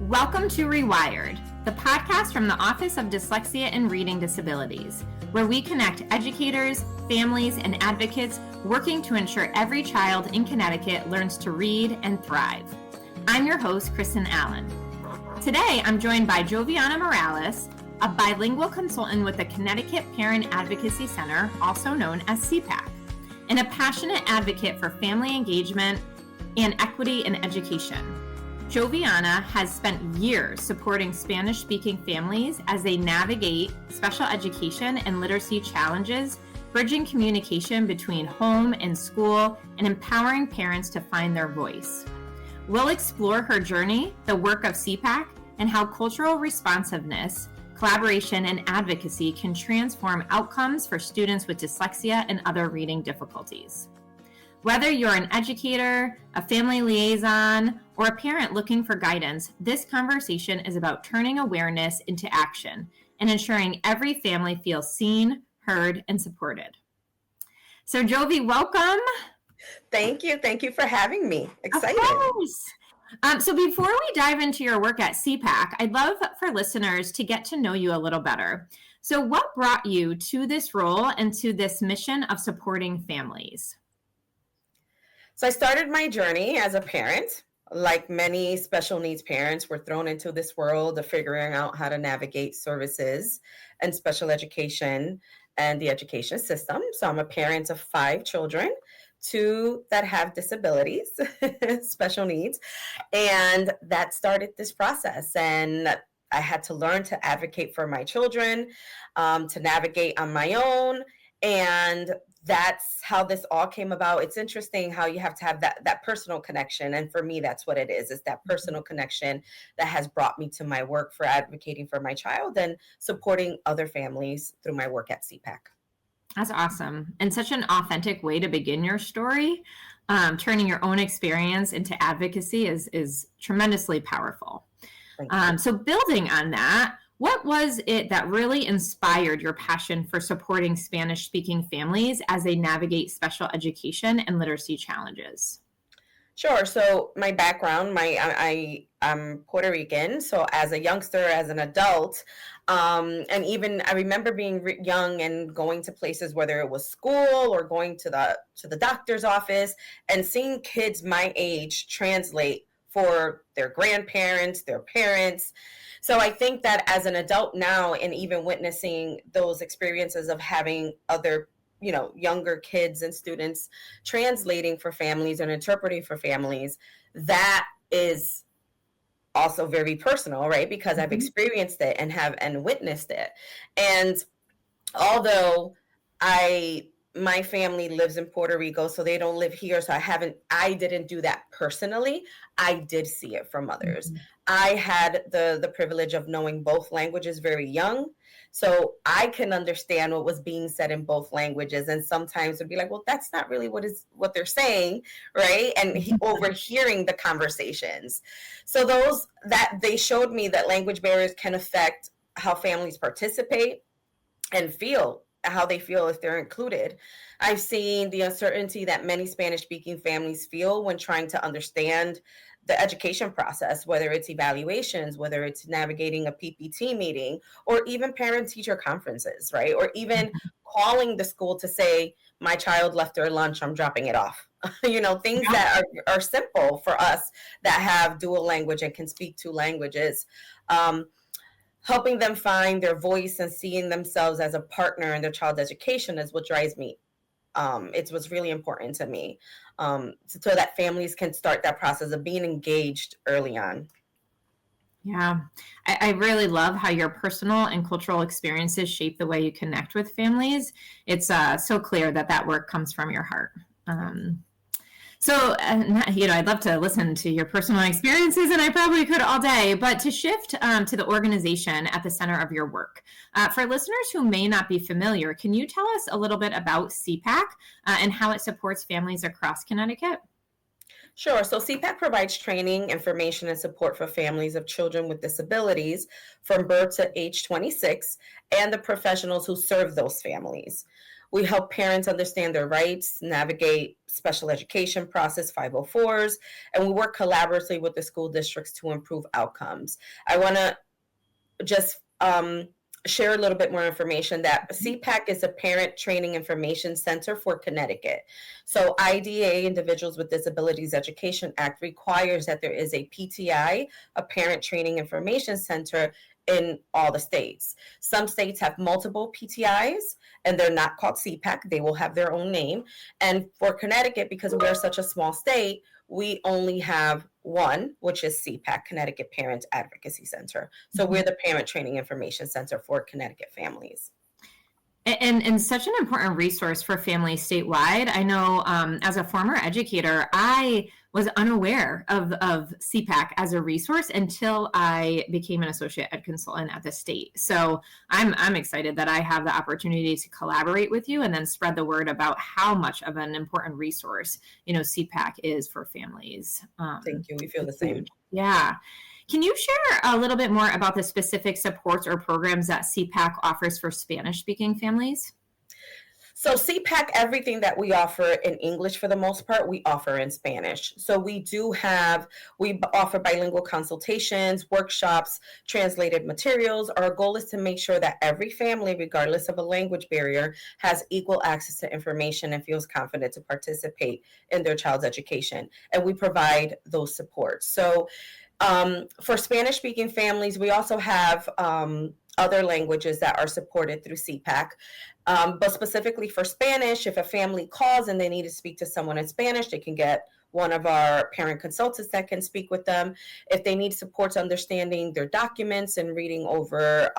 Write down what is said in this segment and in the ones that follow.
Welcome to RewirED, the podcast from the Office of Dyslexia and Reading Disabilities, where we connect educators, families, and advocates working to ensure every child in Connecticut learns to read and thrive. I'm your host, Kristin Allen. Today, I'm joined by Goviana Morales, a bilingual consultant with the Connecticut Parent Advocacy Center, also known as CPAC, and a passionate advocate for family engagement and equity in education. Goviana has spent years supporting Spanish-speaking families as they navigate special education and literacy challenges, bridging communication between home and school, and empowering parents to find their voice. We'll explore her journey, the work of CPAC, and how cultural responsiveness, collaboration, and advocacy can transform outcomes for students with dyslexia and other reading difficulties. Whether you're an educator, a family liaison, or a parent looking for guidance, this conversation is about turning awareness into action and ensuring every family feels seen, heard, and supported. So Jovi, welcome. Thank you. Thank you for having me. Excited. Of course. So before we dive into your work at CPAC, I'd love for listeners to get to know you a little better. So what brought you to this role and to this mission of supporting families? So I started my journey as a parent. Like many special needs parents, we're thrown into this world of figuring out how to navigate services and special education and the education system. So I'm a parent of 5 children, 2 that have disabilities, special needs, and that started this process. And I had to learn to advocate for my children, to navigate on my own, and that's how this all came about. It's interesting how you have to have that personal connection. And for me, that's what it is. It's that personal connection that has brought me to my work for advocating for my child and supporting other families through my work at CPAC. That's awesome. And such an authentic way to begin your story. Turning your own experience into advocacy is tremendously powerful. So building on that, what was it that really inspired your passion for supporting Spanish-speaking families as they navigate special education and literacy challenges? Sure. So my background, I'm Puerto Rican. So as a youngster, as an adult, and even I remember being young and going to places, whether it was school or going to the doctor's office, and seeing kids my age translate for their grandparents, their parents. So I think that as an adult now, and even witnessing those experiences of having other, younger kids and students translating for families and interpreting for families, that is also very personal, right? Because I've experienced it and witnessed it. And although my family lives in Puerto Rico, so they don't live here. So I didn't do that personally. I did see it from others. I had the privilege of knowing both languages very young. So I can understand what was being said in both languages. And sometimes it'd be like, well, that's not really what they're saying, right? And overhearing the conversations. So they showed me that language barriers can affect how families participate and how they feel if they're included. I've seen the uncertainty that many Spanish-speaking families feel when trying to understand the education process, whether it's evaluations, whether it's navigating a PPT meeting, or even parent-teacher conferences, right? Or even calling the school to say, my child left their lunch, I'm dropping it off. Things that are simple for us that have dual language and can speak 2 languages. Helping them find their voice and seeing themselves as a partner in their child's education is what drives me. It's what's really important to me, so that families can start that process of being engaged early on. Yeah, I really love how your personal and cultural experiences shape the way you connect with families. It's so clear that work comes from your heart. I'd love to listen to your personal experiences, and I probably could all day, but to shift to the organization at the center of your work. For listeners who may not be familiar, can you tell us a little bit about CPAC and how it supports families across Connecticut? Sure. So CPAC provides training, information, and support for families of children with disabilities from birth to age 26 and the professionals who serve those families. We help parents understand their rights, navigate special education process 504s, and we work collaboratively with the school districts to improve outcomes. I want to just share a little bit more information that CPAC is a Parent Training Information Center for Connecticut. So IDA, Individuals with Disabilities Education Act, requires that there is a PTI, a Parent Training Information Center, in all the states. Some states have multiple PTIs and they're not called CPAC. They will have their own name. And for Connecticut, because we're such a small state, we only have one, which is CPAC, Connecticut Parent Advocacy Center. So we're the Parent Training Information Center for Connecticut families. And such an important resource for families statewide. I know as a former educator, I was unaware of CPAC as a resource until I became an associate ed consultant at the state. So I'm excited that I have the opportunity to collaborate with you and then spread the word about how much of an important resource, CPAC is for families. Thank you. We feel the same. Yeah. Can you share a little bit more about the specific supports or programs that CPAC offers for Spanish-speaking families? So CPAC, everything that we offer in English for the most part, we offer in Spanish. So we offer bilingual consultations, workshops, translated materials. Our goal is to make sure that every family, regardless of a language barrier, has equal access to information and feels confident to participate in their child's education. And we provide those supports. So for Spanish-speaking families, we also have other languages that are supported through CPAC. But specifically for Spanish, if a family calls and they need to speak to someone in Spanish, they can get one of our parent consultants that can speak with them. If they need supports understanding their documents and reading over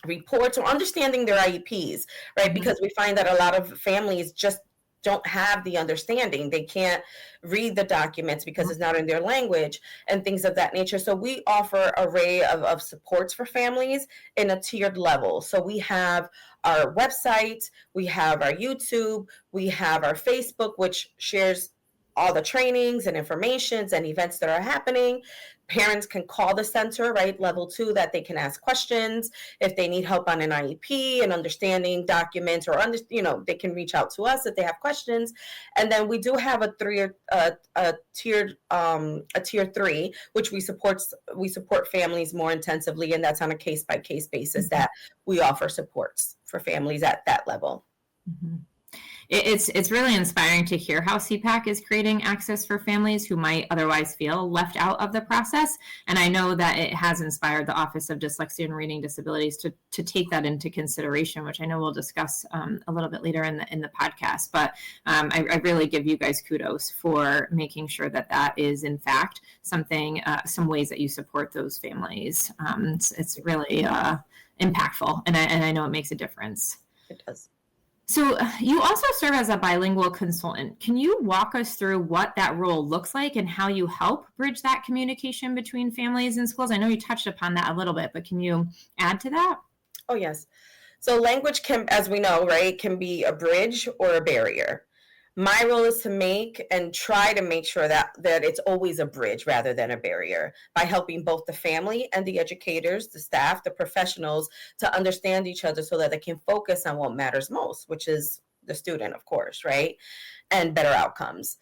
reports or understanding their IEPs, right? Because we find that a lot of families just don't have the understanding. They can't read the documents because it's not in their language and things of that nature. So we offer an array of supports for families in a tiered level. So we have our website, we have our YouTube, we have our Facebook, which shares all the trainings and informations and events that are happening. Parents can call the center, right, level 2, that they can ask questions. If they need help on an IEP and understanding documents, or they can reach out to us if they have questions. And then we do have a tier 3, which we support families more intensively, and that's on a case-by-case basis that we offer supports for families at that level. Mm-hmm. It's really inspiring to hear how CPAC is creating access for families who might otherwise feel left out of the process. And I know that it has inspired the Office of Dyslexia and Reading Disabilities to take that into consideration, which I know we'll discuss a little bit later in the podcast. But I really give you guys kudos for making sure that is in fact something, some ways that you support those families. It's really impactful, and I know it makes a difference. It does. So you also serve as a bilingual consultant. Can you walk us through what that role looks like and how you help bridge that communication between families and schools? I know you touched upon that a little bit, but can you add to that? Oh, yes. So language can, as we know, right, can be a bridge or a barrier. My role is to try to make sure that it's always a bridge rather than a barrier, by helping both the family and the educators, the staff, the professionals, to understand each other so that they can focus on what matters most, which is the student, of course, right? And better outcomes.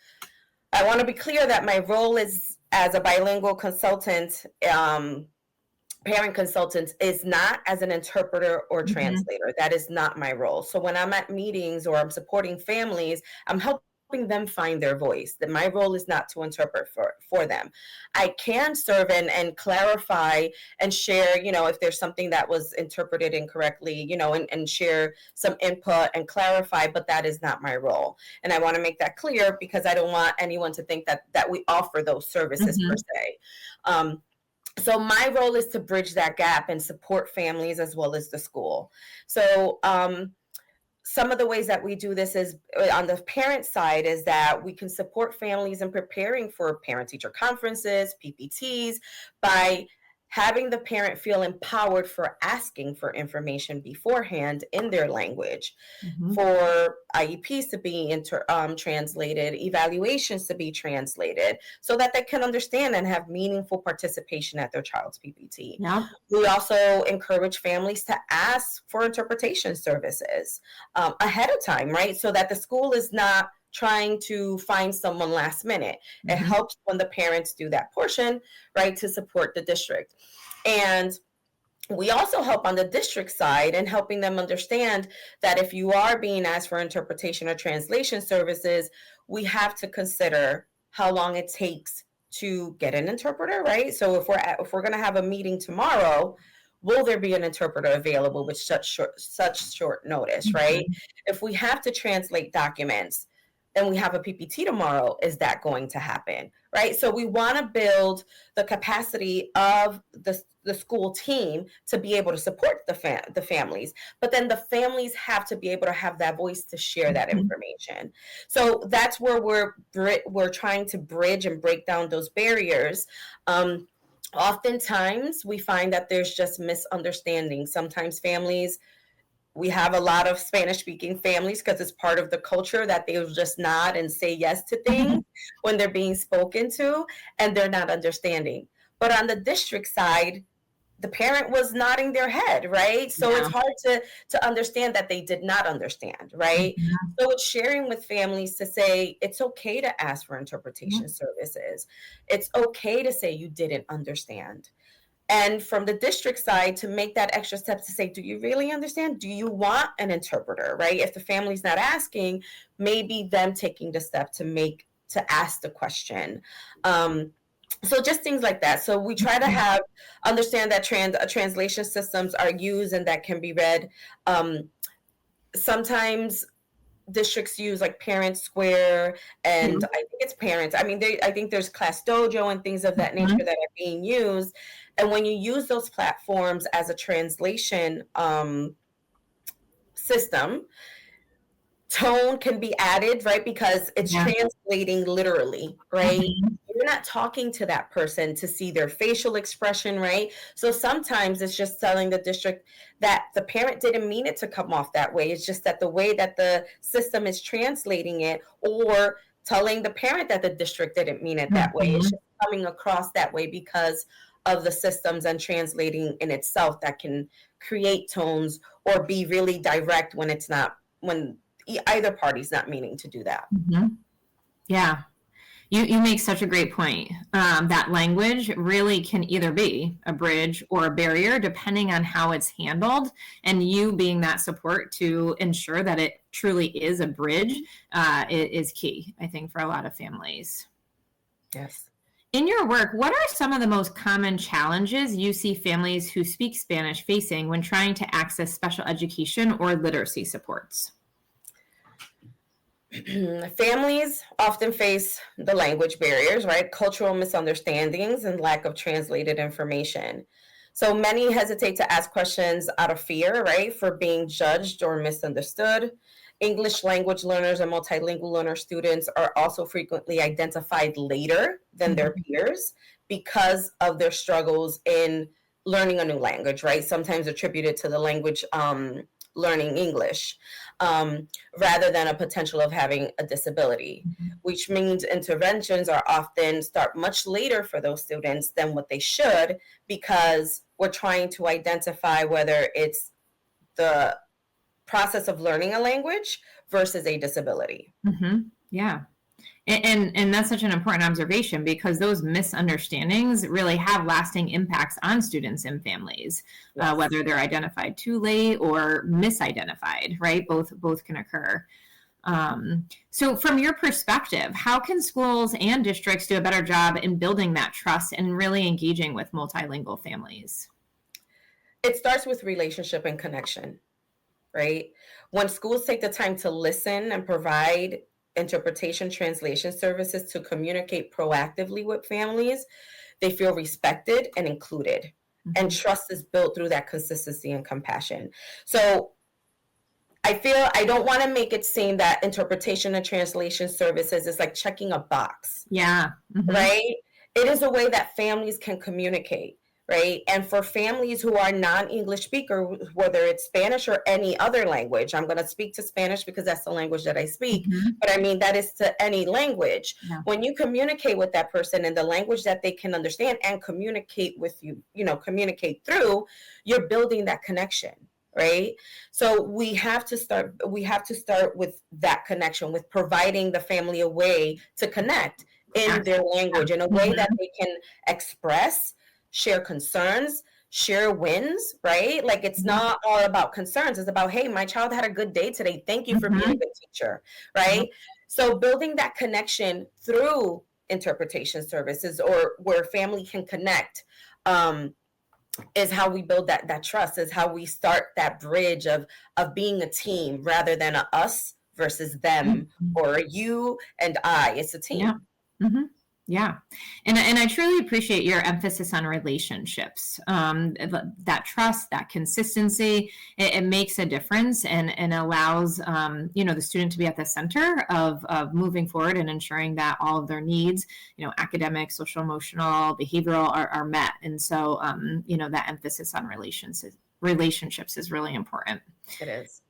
I want to be clear that my role is as a bilingual consultant, parent consultant, is not as an interpreter or translator. That is not my role. So when I'm at meetings or I'm supporting families, I'm helping them find their voice. That my role is not to interpret for them. I can serve and clarify and share, if there's something that was interpreted incorrectly, and share some input and clarify, but that is not my role. And I want to make that clear because I don't want anyone to think that we offer those services per se. So my role is to bridge that gap and support families as well as the school. So some of the ways that we do this is on the parent side is that we can support families in preparing for parent-teacher conferences, PPTs, by having the parent feel empowered for asking for information beforehand in their language, for IEPs to be translated, evaluations to be translated, so that they can understand and have meaningful participation at their child's PPT. Yeah. We also encourage families to ask for interpretation services ahead of time, right? So that the school is not trying to find someone last minute. It helps when the parents do that portion, right, to support the district. And we also help on the district side in helping them understand that if you are being asked for interpretation or translation services, we have to consider how long it takes to get an interpreter, right? So if we're going to have a meeting tomorrow, will there be an interpreter available with such short notice, right? If we have to translate documents, and we have a PPT tomorrow, is that going to happen, right? So we want to build the capacity of the school team to be able to support the families, but then the families have to be able to have that voice to share that information. So that's where we're trying to bridge and break down those barriers. Oftentimes we find that there's just misunderstanding. Sometimes families, we have a lot of Spanish-speaking families because it's part of the culture that they will just nod and say yes to things when they're being spoken to, and they're not understanding. But on the district side, the parent was nodding their head, right? So it's hard to understand that they did not understand, right? So it's sharing with families to say, it's okay to ask for interpretation services. It's okay to say you didn't understand. And from the district side, to make that extra step to say, do you really understand? Do you want an interpreter, right? If the family's not asking, maybe them taking the step to ask the question. So just things like that. So we try to understand that translation systems are used and that can be read. Sometimes districts use like Parent Square, and I think it's Parents. I mean, I think there's Class Dojo and things of that nature that are being used. And when you use those platforms as a translation system, tone can be added, right? Because it's translating literally, right? You're not talking to that person to see their facial expression, right? So sometimes it's just telling the district that the parent didn't mean it to come off that way. It's just that the way that the system is translating it, or telling the parent that the district didn't mean it that way. It's just coming across that way because of the systems and translating in itself that can create tones or be really direct when it's not, when either party's not meaning to do that. Yeah. You make such a great point. That language really can either be a bridge or a barrier, depending on how it's handled. And you being that support to ensure that it truly is a bridge is key, I think, for a lot of families. Yes. In your work, what are some of the most common challenges you see families who speak Spanish facing when trying to access special education or literacy supports? Families often face the language barriers, right? Cultural misunderstandings and lack of translated information. So many hesitate to ask questions out of fear, right? For being judged or misunderstood. English language learners and multilingual learner students are also frequently identified later than their peers because of their struggles in learning a new language, right? Sometimes attributed to the language learning English, rather than a potential of having a disability, which means interventions are often start much later for those students than what they should, because we're trying to identify whether it's the process of learning a language versus a disability. Yeah. And that's such an important observation, because those misunderstandings really have lasting impacts on students and families, whether they're identified too late or misidentified, right? Both can occur. So from your perspective, how can schools and districts do a better job in building that trust and really engaging with multilingual families? It starts with relationship and connection, right? When schools take the time to listen and provide interpretation translation services to communicate proactively with families, they feel respected and included. And trust is built through that consistency and compassion. So I feel I don't want to make it seem that interpretation and translation services is like checking a box. Right? It is a way that families can communicate, right? And for families who are non-English speaker, whether it's Spanish or any other language, I'm going to speak to Spanish because that's the language that I speak, but I mean, that is to any language. Yeah. When you communicate with that person in the language that they can understand and communicate with you, communicate through, you're building that connection. Right. So we have to start with that connection, with providing the family a way to connect in their language, in a way that they can express, share concerns, share wins, right? Like, it's not all about concerns. It's about, hey, my child had a good day today. Thank you for being a good teacher, right? So building that connection through interpretation services, or where family can connect, is how we build that trust, is how we start that bridge of being a team rather than a us versus them, or a you and I. It's a team. Yeah. And I truly appreciate your emphasis on relationships. That trust, that consistency, it makes a difference, and allows, the student to be at the center of moving forward and ensuring that all of their needs, academic, social, emotional, behavioral are met. And so, that emphasis on relationships is really important. It is.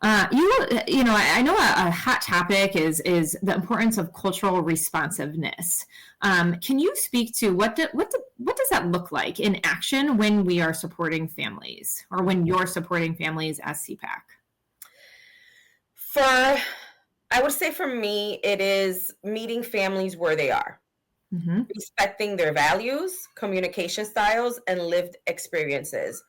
I know a hot topic is the importance of cultural responsiveness. Can you speak to what does that look like in action when we are supporting families, or when you're supporting families as CPAC? I would say for me, it is meeting families where they are, respecting their values, communication styles, and lived experiences.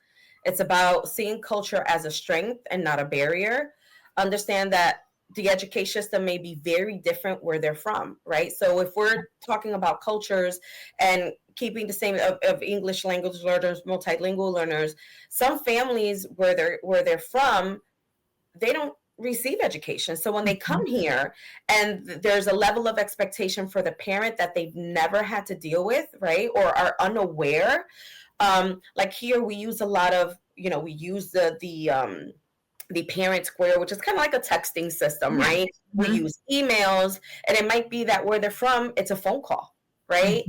It's about seeing culture as a strength and not a barrier. Understand that the education system may be very different where they're from, right? So if we're talking about cultures and keeping the same of English language learners, multilingual learners, some families where they're from, they don't receive education. So when they come here and there's a level of expectation for the parent that they've never had to deal with, right, or are unaware. Like here, we use a lot of, we use the parent square, which is kind of like a texting system, right? We use emails, and it might be that where they're from, it's a phone call, right?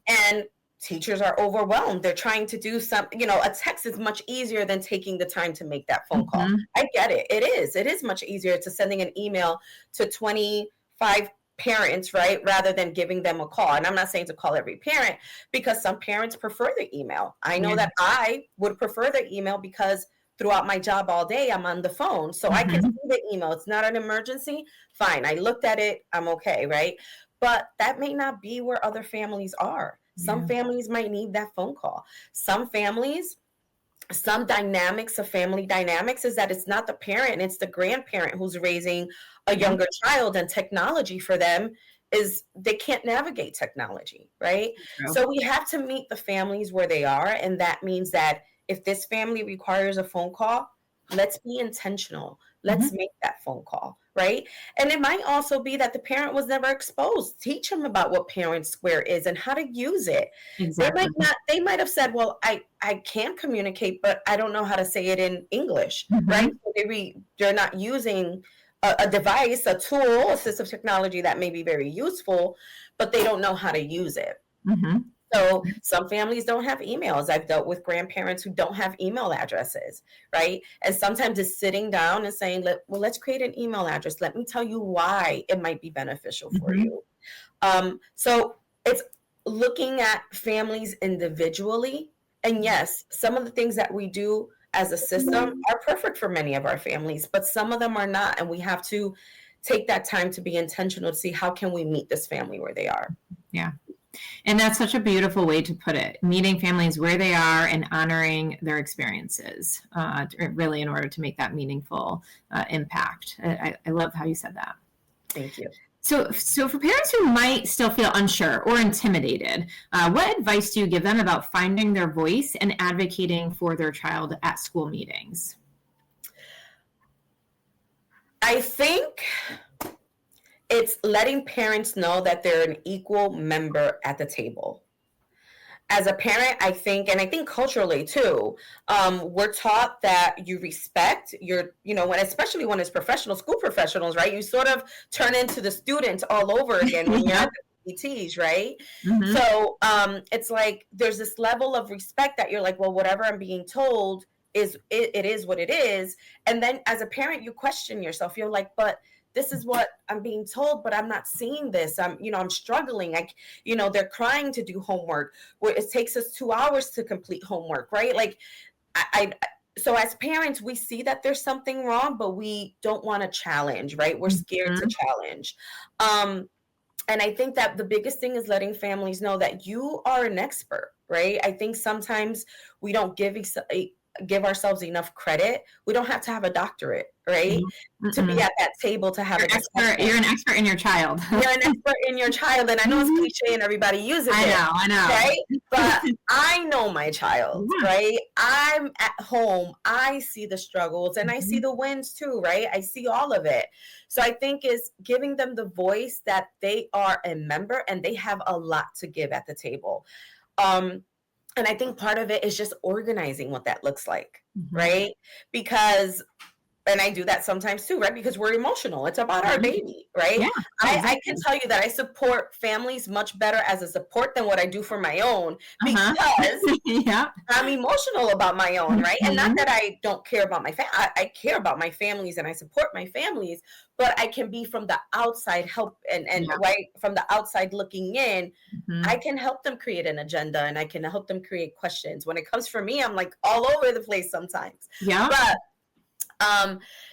And teachers are overwhelmed. They're trying to do something, a text is much easier than taking the time to make that phone call. I get it. It is much easier to sending an email to 25 parents, right, rather than giving them a call. And I'm not saying to call every parent, because some parents prefer the email. I know that I would prefer the email, because throughout my job all day, I'm on the phone. So I can see the email. It's not an emergency. Fine. I looked at it. I'm okay, right? But that may not be where other families are. Some families might need that phone call. Some dynamics of family dynamics is that it's not the parent, it's the grandparent who's raising a younger child, and technology for them is they can't navigate technology, right? So we have to meet the families where they are. And that means that if this family requires a phone call, let's be intentional. Let's make that phone call, right? And it might also be that the parent was never exposed. Teach them about what Parent Square is and how to use it. Exactly. They might have said, well, I can communicate, but I don't know how to say it in English, right? So they're not using a device, a tool, a system of technology that may be very useful, but they don't know how to use it. So some families don't have emails. I've dealt with grandparents who don't have email addresses, right? And sometimes it's sitting down and saying, let's create an email address. Let me tell you why it might be beneficial for you. So it's looking at families individually. And yes, some of the things that we do as a system are perfect for many of our families, but some of them are not. And we have to take that time to be intentional to see how can we meet this family where they are. Yeah. And that's such a beautiful way to put it, meeting families where they are and honoring their experiences, really in order to make that meaningful impact. I love how you said that. Thank you. So for parents who might still feel unsure or intimidated, what advice do you give them about finding their voice and advocating for their child at school meetings? I think it's letting parents know that they're an equal member at the table. As a parent, I think culturally too, we're taught that you respect especially when it's school professionals, right? You sort of turn into the student all over again when you're PTs, right? Mm-hmm. So it's like there's this level of respect that you're like, well, whatever I'm being told it is what it is. And then as a parent, you question yourself. You're like, but this is what I'm being told, but I'm not seeing this. I'm struggling. They're crying to do homework where it takes us 2 hours to complete homework, right? Like so as parents, we see that there's something wrong, but we don't want to challenge, right? We're scared to challenge. And I think that the biggest thing is letting families know that you are an expert, right? I think sometimes we don't give ourselves enough credit. We don't have to have a doctorate, right? To be at that table, to have you're an expert in your child. You're an expert in your child. And I know it's cliche and everybody uses it. I know. Right? But I know my child, right? I'm at home. I see the struggles and I see the wins too, right? I see all of it. So I think is giving them the voice that they are a member and they have a lot to give at the table. And I think part of it is just organizing what that looks like, right? Because, and I do that sometimes too, right? Because we're emotional. It's about our baby, right? Yeah, I can tell you that I support families much better as a support than what I do for my own because I'm emotional about my own, right? And not that I don't care about my family. I care about my families and I support my families, but I can be from the outside help and right from the outside looking in, I can help them create an agenda and I can help them create questions. When it comes for me, I'm like all over the place sometimes. Yeah. But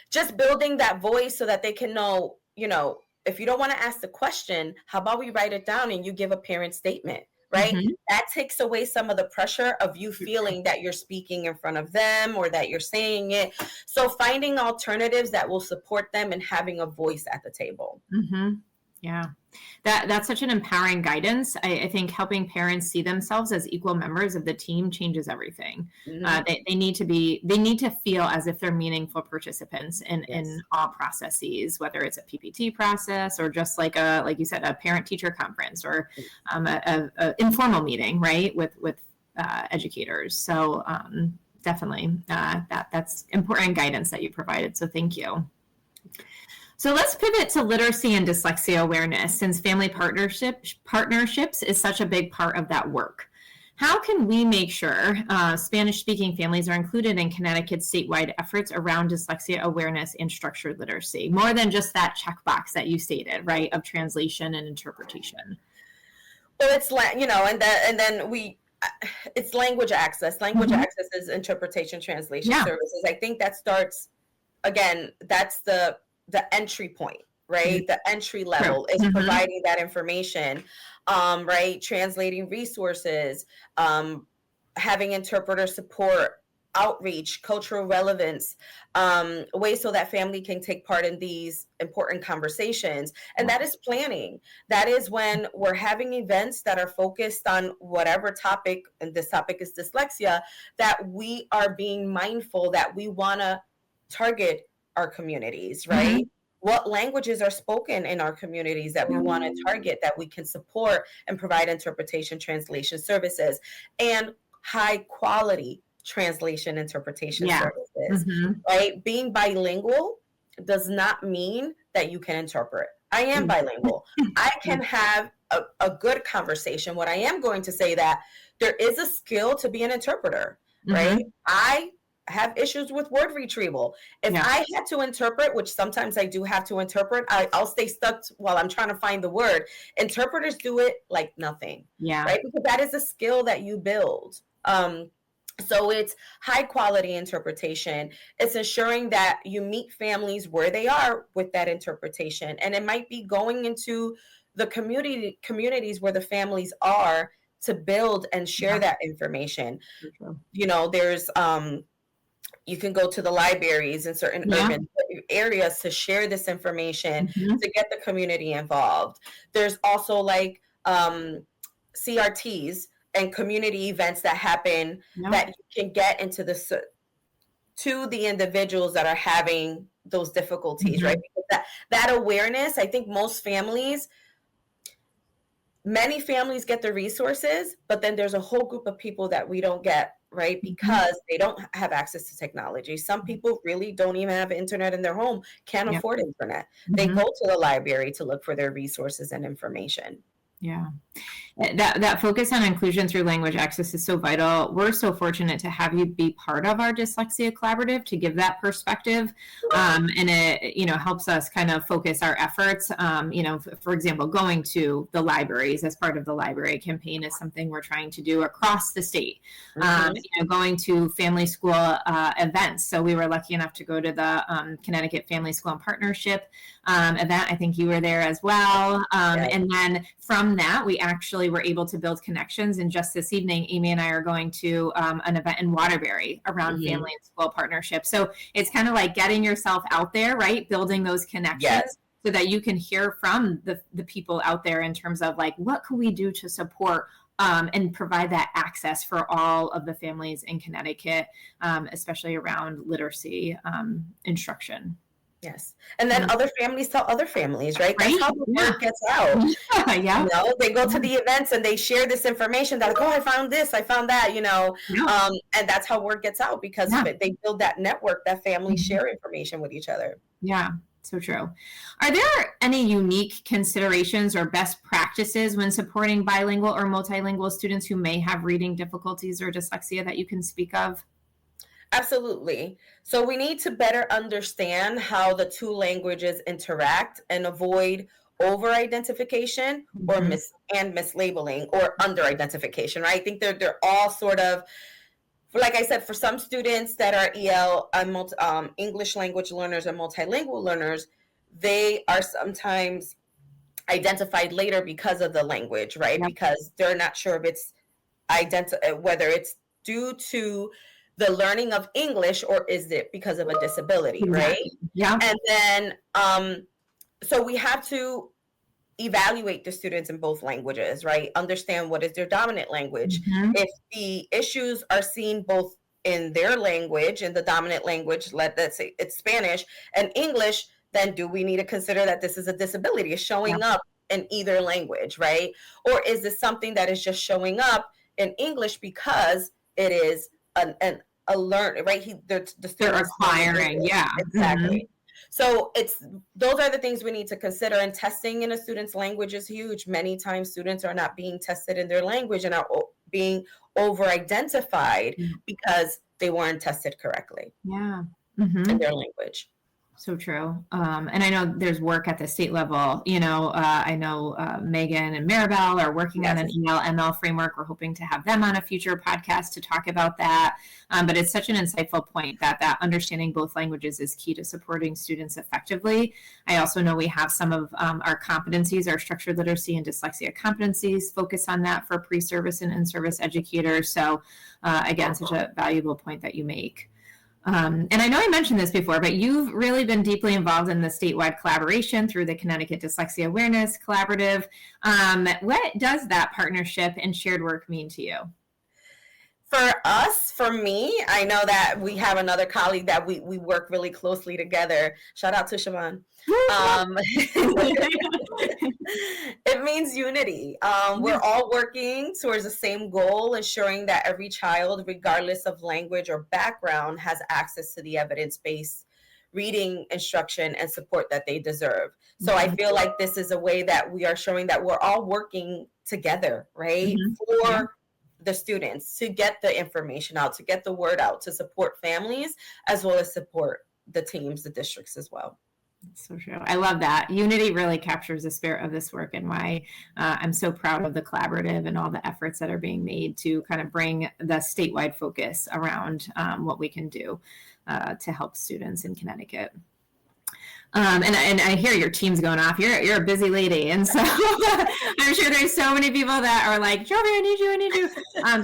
just building that voice so that they can know, if you don't want to ask the question, how about we write it down and you give a parent statement, right? That takes away some of the pressure of you feeling that you're speaking in front of them or that you're saying it. So finding alternatives that will support them and having a voice at the table. Yeah, that's such an empowering guidance. I think helping parents see themselves as equal members of the team changes everything. They need to feel as if they're meaningful participants in all processes, whether it's a PPT process or just like you said, a parent-teacher conference or a informal meeting, right, with educators. So definitely, that's important guidance that you provided. So thank you. So let's pivot to literacy and dyslexia awareness, since family partnerships is such a big part of that work. How can we make sure Spanish-speaking families are included in Connecticut's statewide efforts around dyslexia awareness and structured literacy, more than just that checkbox that you stated, right, of translation and interpretation? Well, it's it's language access. Language access is interpretation, translation services. I think that starts, again, that's the entry point, right? The entry level is providing that information, right? Translating resources, having interpreter support, outreach, cultural relevance, ways so that family can take part in these important conversations. And that is planning. That is when we're having events that are focused on whatever topic, and this topic is dyslexia, that we are being mindful that we want to target our communities, right? What languages are spoken in our communities that we want to target, that we can support and provide interpretation, translation services, and high quality translation interpretation services, right? Being bilingual does not mean that you can interpret. I am bilingual. I can have a good conversation. What I am going to say that there is a skill to be an interpreter, right? I have issues with word retrieval. If I had to interpret, which sometimes I do have to interpret, I'll stay stuck while I'm trying to find the word. Interpreters do it like nothing, right? Because that is a skill that you build. So it's high quality interpretation. It's ensuring that you meet families where they are with that interpretation. And it might be going into the communities where the families are to build and share that information. There's you can go to the libraries in certain urban areas to share this information, to get the community involved. There's also like CRTs and community events that happen that you can get into to the individuals that are having those difficulties, right? Because that awareness, I think many families get the resources, but then there's a whole group of people that we don't get, right? Because they don't have access to technology. Some people really don't even have internet in their home, can't afford internet. They go to the library to look for their resources and information. Yeah. That focus on inclusion through language access is so vital. We're so fortunate to have you be part of our dyslexia collaborative to give that perspective, and it helps us kind of focus our efforts. For example, going to the libraries as part of the library campaign is something we're trying to do across the state. Going to family school events. So we were lucky enough to go to the Connecticut Family School and Partnership event. I think you were there as well. And then from that, we actually were able to build connections. And just this evening, Amy and I are going to an event in Waterbury around family and school partnership. So it's kind of like getting yourself out there, right? Building those connections so that you can hear from the people out there in terms of like, what can we do to support and provide that access for all of the families in Connecticut, especially around literacy instruction. Yes. And then other families tell other families, right? That's how the word gets out. They go to the events and they share this information that, like, oh, I found this, I found that, and that's how word gets out because they build that network that families share information with each other. Yeah. So true. Are there any unique considerations or best practices when supporting bilingual or multilingual students who may have reading difficulties or dyslexia that you can speak of? Absolutely. So we need to better understand how the two languages interact and avoid over-identification or mislabeling or under-identification, right? I think they're all sort of, like I said, for some students that are EL, English language learners or multilingual learners, they are sometimes identified later because of the language, right? Because they're not sure if it's whether it's due to the learning of English or is it because of a disability, right? Yeah. And then, so we have to evaluate the students in both languages, right? Understand what is their dominant language. If the issues are seen both in their language, in the dominant language, let's say it's Spanish and English, then do we need to consider that this is a disability, is showing up in either language, right? Or is this something that is just showing up in English because it is a learn, right? They're acquiring, exactly. So those are the things we need to consider, and testing in a student's language is huge. Many times students are not being tested in their language and are being over-identified because they weren't tested correctly in their language. So true. And I know there's work at the state level. I know Megan and Maribel are working on an EL-ML framework. We're hoping to have them on a future podcast to talk about that. But it's such an insightful point that understanding both languages is key to supporting students effectively. I also know we have some of our competencies, our structured literacy and dyslexia competencies, focus on that for pre-service and in-service educators. So again, such a valuable point that you make. And I know I mentioned this before, but you've really been deeply involved in the statewide collaboration through the Connecticut Dyslexia Awareness Collaborative. What does that partnership and shared work mean to you? For me, I know that we have another colleague that we work really closely together. Shout out to Siobhan. It means unity. We're all working towards the same goal, ensuring that every child, regardless of language or background, has access to the evidence-based reading instruction and support that they deserve. So I feel like this is a way that we are showing that we're all working together, right? For the students, to get the information out, to get the word out, to support families, as well as support the teams, the districts as well. That's so true. I love that. Unity really captures the spirit of this work, and why I'm so proud of the collaborative and all the efforts that are being made to kind of bring the statewide focus around what we can do to help students in Connecticut. And I hear your team's going off. You're a busy lady, and so I'm sure there's so many people that are like, Jovi, I need you.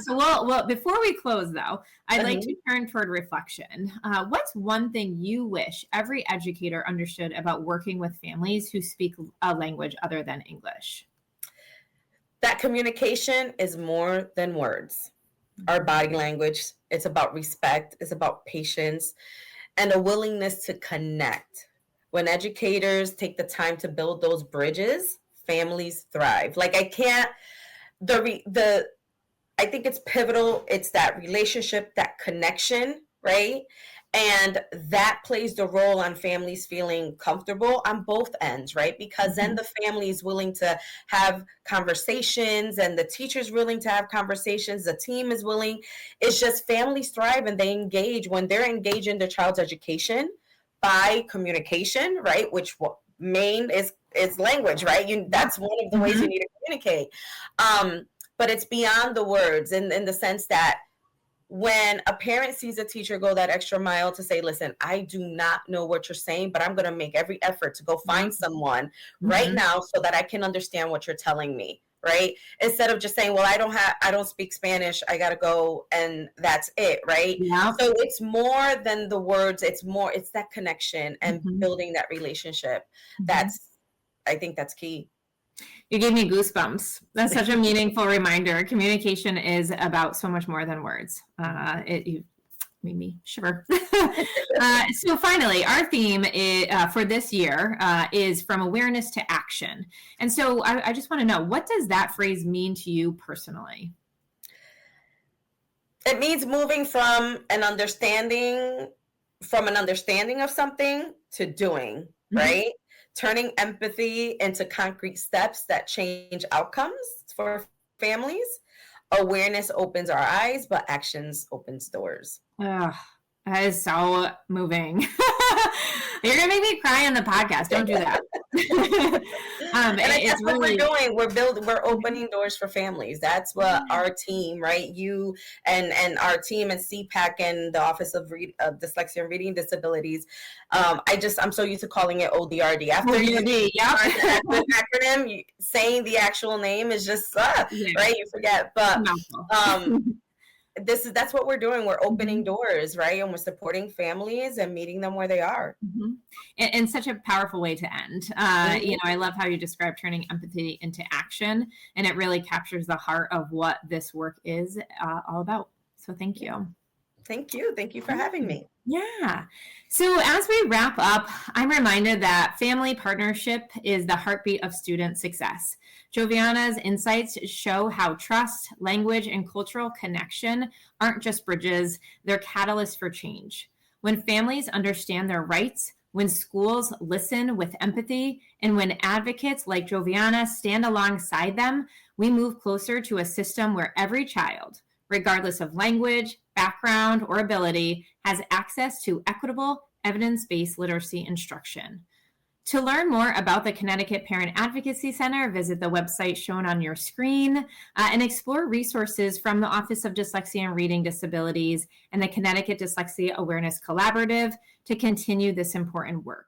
So well, before we close though, I'd like to turn toward reflection. What's one thing you wish every educator understood about working with families who speak a language other than English? That communication is more than words. Our body language, it's about respect, it's about patience, and a willingness to connect. When educators take the time to build those bridges, families thrive. Like I think it's pivotal. It's that relationship, that connection, right? And that plays the role on families feeling comfortable on both ends, right? Because then the family is willing to have conversations and the teacher's willing to have conversations. The team is willing. It's just families thrive and they engage when they're engaged in their child's education by communication, right? Which main is language, right? That's one of the ways you need to communicate. But it's beyond the words in the sense that when a parent sees a teacher go that extra mile to say, listen, I do not know what you're saying, but I'm going to make every effort to go find someone right now so that I can understand what you're telling me, right? Instead of just saying, well, I don't speak Spanish, I got to go and that's it, right? Yeah. So it's more than the words. It's that connection and building that relationship. I think that's key. You gave me goosebumps. That's such a meaningful reminder. Communication is about so much more than words. You made me shiver. So finally, our theme for this year is from awareness to action. And so I just want to know, what does that phrase mean to you personally? It means moving from an understanding of something to doing, right? Turning empathy into concrete steps that change outcomes for families. Awareness opens our eyes, but actions opens doors. Oh, that is so moving. You're going to make me cry on the podcast. Don't do that. And that's what we're doing. We're opening doors for families. That's what our team, right? You and our team and CPAC and the Office of Dyslexia and Reading Disabilities. I'm so used to calling it ODRD. After you the acronym, saying the actual name is just right. You forget, but that's what we're doing. We're opening doors, right? And we're supporting families and meeting them where they are. And such a powerful way to end. I love how you describe turning empathy into action, and it really captures the heart of what this work is all about. So thank you. Thank you. Thank you for having me. Yeah. So as we wrap up, I'm reminded that family partnership is the heartbeat of student success. Goviana's insights show how trust, language, and cultural connection aren't just bridges, they're catalysts for change. When families understand their rights, when schools listen with empathy, and when advocates like Goviana stand alongside them, we move closer to a system where every child, regardless of language, background, or ability, has access to equitable, evidence-based literacy instruction. To learn more about the Connecticut Parent Advocacy Center, visit the website shown on your screen and explore resources from the Office of Dyslexia and Reading Disabilities and the Connecticut Dyslexia Awareness Collaborative to continue this important work.